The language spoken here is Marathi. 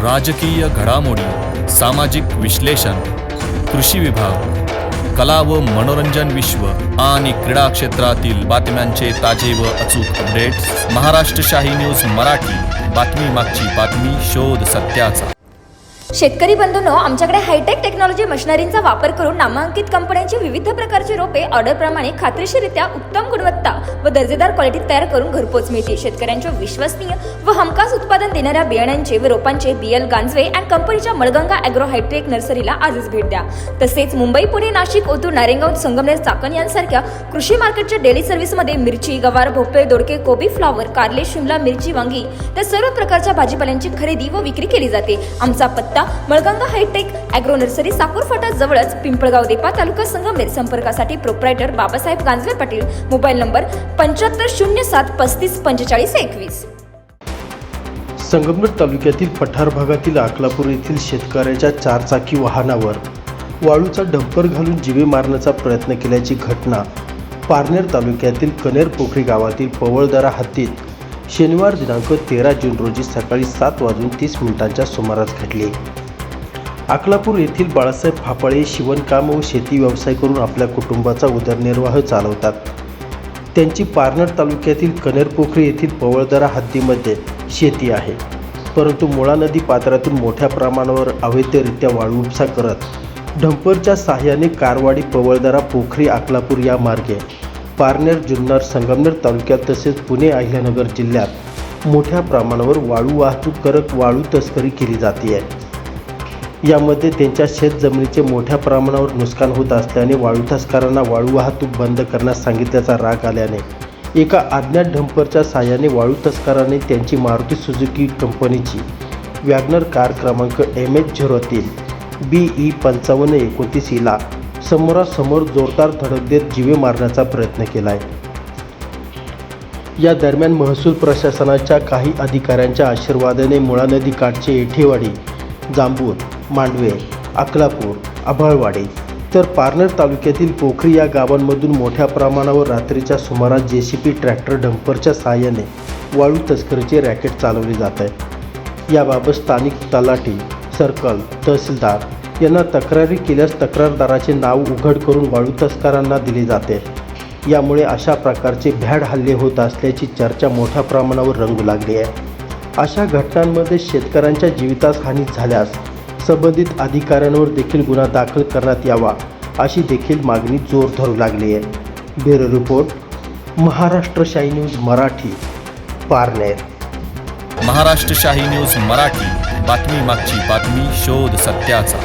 राजकीय घडामोडी, सामाजिक विश्लेषण, कृषी विभाग, कला व मनोरंजन विश्व आणि क्रीडा क्षेत्रातील बातम्यांचे ताजे व अचूक अपडेट्स महाराष्ट्र शाही न्यूज मराठी. बातमी मागची बातमी, शोध सत्याचा. शेतकरी बंधूंनो, आमच्याकडे हायटेक टेक्नॉलॉजी मशिनरींचा वापर करून नामांकित कंपन्यांची विविध प्रकारची रोपे ऑर्डरप्रमाणे खात्रीशीररित्या उत्तम गुणवत्ता व दर्जेदार क्वालिटीत तयार करून घरपोच मिळते. शेतकऱ्यांच्या विश्वसनीय व हमखास उत्पादन देणाऱ्या बियाण्यांचे व रोपांचे BL गांजवे अँड कंपनीच्या मळगंगा ॲग्रो हायटेक नर्सरीला आजच भेट द्या. तसेच मुंबई, पुणे, नाशिक, ओतूर, नारायणगाव, संगमनेर, चाकण यांसारख्या कृषी मार्केटच्या डेली सर्व्हिसमध्ये मिरची, गवार, भोपळे, दोडके, कोबी, फ्लॉवर, कारले, शिमला मिरची, वांगी त्या सर्व प्रकारच्या भाजीपाल्यांची खरेदी व विक्री केली जाते. आमचा पत्ता Malganga hitech agro nursery, Sakur फाटा जवळच, पिंपळगाव देपा, तालुका संगमनेर. संपर्कासाठी proprietor Babasaheb Ganjave Patil. Mobile number 7507354521. Sangamner तालुक्यातील पठार भागातील अकलापूर येथील शेतकऱ्याच्या चारचाकी वाहनावर वाळूचा डंपर घालून जीवे मारण्याचा प्रयत्न केल्याची घटना पारनेर तालुक्यातील कनेर पोखरी गावातील पवळदरा हद्दीत शनिवार दिनांक 13 जून रोजी सकाळी 7:30 सुमारास घडली. अकलापूर येथील बाळासाहेब फाफळे शिवणकाम व शेती व्यवसाय करून आपल्या कुटुंबाचा उदरनिर्वाह चालवतात. त्यांची पारनेर तालुक्यातील कनेर पोखरी येथील पवळदरा हद्दीमध्ये शेती आहे, परंतु मुळा नदी पात्रातून मोठ्या प्रमाणावर अवैधरित्या वाळू उपसा करत डंपरच्या साहाय्याने कारवाडी, पवळदरा, पोखरी, अकलापूर या मार्गे पारनेर, जुन्नर, संगमनेर तालुक्यात तसेच पुणे, अहिल्यानगर जिल्ह्यात मोठ्या प्रमाणावर वाळू वाहतूक करत वाळू तस्करी केली जाते. यामध्ये त्यांच्या शेतजमिनीचे मोठ्या प्रमाणावर नुकसान होत असल्याने वाळू तस्करांना वाळू वाहतूक बंद करण्यास सांगितल्याचा राग आल्याने एका अज्ञात डंपरच्या साहाय्याने वाळू तस्करांनी त्यांची मारुती सुझुकी कंपनीची वॅगनर कार क्रमांक MH03 BE 5529 हिला समोरासमोर जोरदार धडक देत जीवे मारण्याचा प्रयत्न केला आहे. या दरम्यान महसूल प्रशासनाच्या काही अधिकाऱ्यांच्या आशीर्वादाने मुळा नदी काठचे येठेवाडी, जांबूर, मांडवे, अकलापूर, आभाळवाडी तर पारनेर तालुक्यातील पोखरी या गावांमधून मोठ्या प्रमाणावर रात्रीच्या सुमारास JCB ट्रॅक्टर डंपरच्या साहाय्याने वाळू तस्करीचे रॅकेट चालवले जात आहे. याबाबत स्थानिक तलाठी, सर्कल, तहसीलदार यांना तक्रारी केल्यास तक्रारदाराचे नाव उघड करून वाळू तस्करांना दिले जाते. यामुळे अशा प्रकारचे भ्याड हल्ले होत असल्याची चर्चा मोठ्या प्रमाणावर रंगू लागली आहे. अशा घटनांमध्ये शेतकऱ्यांच्या जीवितास हानी झाल्यास संबंधित अधिकाऱ्यांवर देखील गुन्हा दाखल करण्यात यावा अशी देखील मागणी जोर धरू लागली आहे. ब्युरो रिपोर्ट, महाराष्ट्र शाही न्यूज मराठी, पारनेर. महाराष्ट्र शाही न्यूज मराठी. बातमी मागची बातमी, शोध सत्याचा.